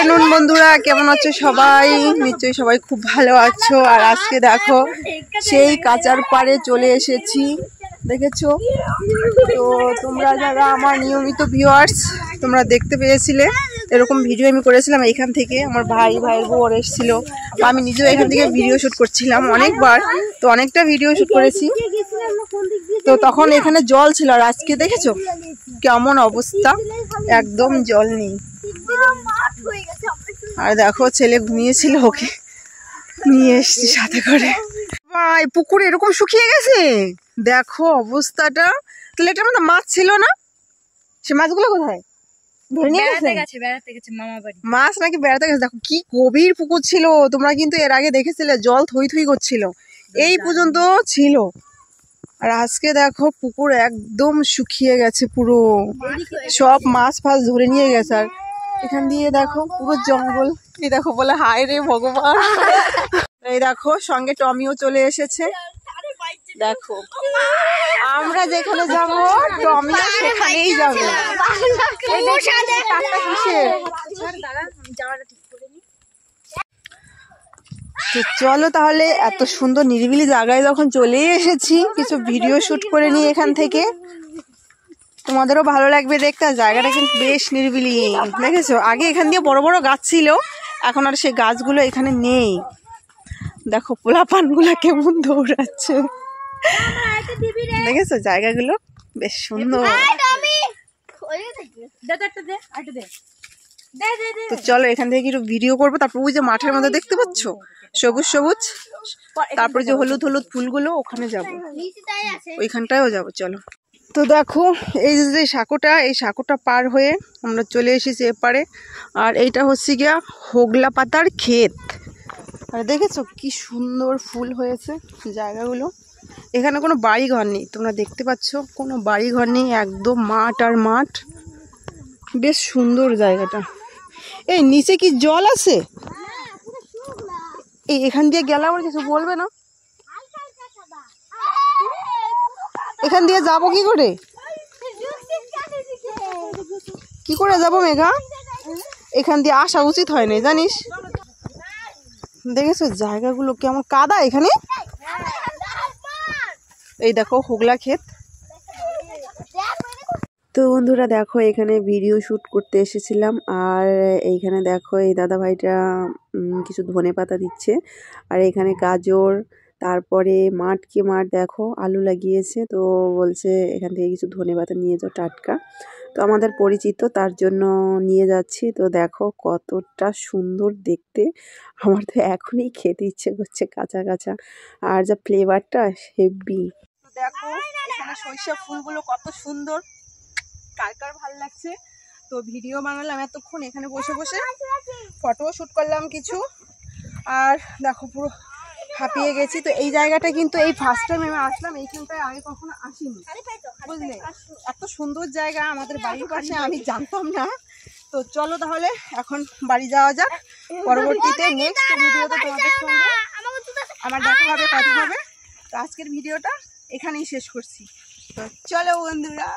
Afternoon বন্ধুরা, কেমন আছো সবাই? নিশ্চয়ই সবাই খুব ভালো আছো। আর আজকে দেখো সেই কাঁচার পাড়ে চলে এসেছি, দেখেছো তো? তোমরা যারা আমার নিয়মিত ভিউয়ার্স, তোমরা দেখতে পেয়েছিলে এরকম ভিডিও আমি করেছিলাম এখান থেকে। আমার ভাইয়ের বউ এসেছিল, আমি নিজেও এখান থেকে ভিডিও শ্যুট করছিলাম অনেকবার, তো অনেকটা ভিডিও শ্যুট করেছি। তো তখন এখানে জল ছিল, আর আজকে দেখেছো কেমন অবস্থা, একদম জল নেই। আর দেখো ছেলে ঘুমিয়েছিল, ওকে নিয়ে এসছি সাথে করে। ভাই পুকুরে এরকম শুকিয়ে গেছে, দেখো অবস্থাটা। তাহলে এটার মধ্যে মাছ ছিল না? সে মাছগুলো কোথায়? মাছ নাকি বেড়াতে গেছে। দেখো কি গভীর পুকুর ছিল, তোমরা কিন্তু এর আগে দেখেছিলে জল থই থই করছিল, এই পর্যন্ত ছিল। আর আজকে দেখো পুকুর একদম শুকিয়ে গেছে পুরো, সব মাছ ফাছ ধরে নিয়ে গেছে। আর এখান দিয়ে দেখো পুরো জঙ্গল। এই দেখো বলে হায় রে ভগবান। এই দেখো সঙ্গে টমিও চলে এসেছে। দেখো আমরা যেখানে যাব টমিও সেখানেই যাবে। তো চলো তাহলে, এত সুন্দর নিরিবিলি জায়গায় যখন চলে এসেছি, কিছু ভিডিও শুট করে নিই এখান থেকে, তোমাদেরও ভালো লাগবে দেখতে। জায়গাটা কিন্তু বেশ নিরিবিলি, দেখেছো? আগে এখান দিয়ে বড় বড় গাছ ছিল, এখন আর সেই গাছগুলো এখানে নেই। দেখো পোলাপানগুলো কেমন দৌড়াচ্ছে, দেখেছো? জায়গাগুলো বেশ সুন্দর। তো চলো এখান থেকে একটু ভিডিও করবো, তারপর ওই যে মাঠের মধ্যে দেখতে পাচ্ছ সবুজ সবুজ, তারপরে যে হলুদ হলুদ ফুলগুলো, ওখানে যাবো, ওইখানটায়ও যাবো। চলো। তো দেখো এই যে সাঁকোটা, এই সাঁকোটা পার হয়ে আমরা চলে এসেছি এপারে। আর এইটা হচ্ছে গিয়া হোগলা পাতার ক্ষেত। আর দেখেছো কি সুন্দর ফুল হয়েছে জায়গাগুলো। এখানে কোনো বাড়ি ঘর নেই, তোমরা দেখতে পাচ্ছ কোনো বাড়ি ঘর নেই, একদম মাঠ আর মাঠ। বেশ সুন্দর জায়গাটা। এই নিচে কি জল আছে? এই এখান দিয়ে গেলে আমার কিছু বলবে না? এখান দিয়ে যাবো কি করে? কি করে যাবো মেঘা? এখান দিয়ে আসা উচিত হয় না, জানিস? দেখেছো জায়গাগুলো কেমন কাদা এখানে। এই দেখো হোগলা ক্ষেত। তো বন্ধুরা দেখো এখানে ভিডিও শুট করতে এসেছিলাম। আর এইখানে দেখো এই দাদা ভাইটা কিছু ধনেপাতা দিচ্ছে। আর এখানে গাজর, তারপরে মাঠ দেখো আলু লাগিয়েছে। তো বলছে এখান থেকে কিছু ধনেপাতা নিয়ে যাও টাটকা। তো আমাদের পরিচিত, তার জন্য নিয়ে যাচ্ছি। তো দেখো কতটা সুন্দর দেখতে, আমার তো এখনই খেতে ইচ্ছে করছে কাঁচা কাঁচা। আর যা ফ্লেভারটা হেভি। দেখো এখানে সরিষা ফুলগুলো কত সুন্দর, কার কার ভালো লাগছে। তো ভিডিও বানালাম এতক্ষণ এখানে বসে বসে, ফটোও শ্যুট করলাম কিছু। আর দেখো পুরো হাঁপিয়ে গেছি। তো এই জায়গাটা কিন্তু এই ফার্স্ট টাইম আমি আসলাম, এইখানটায় আগে কখনো আসিনি, বুঝলে? এত সুন্দর জায়গা আমাদের বাড়ির পাশে, আমি জানতাম না। তো চলো তাহলে এখন বাড়ি যাওয়া যাক। পরবর্তীতে নেক্সট ভিডিওতে তোমাদের সঙ্গে আমার দেখা হবে, কথা হবে। তো আজকের ভিডিওটা এখানেই শেষ করছি। তো চলো বন্ধুরা।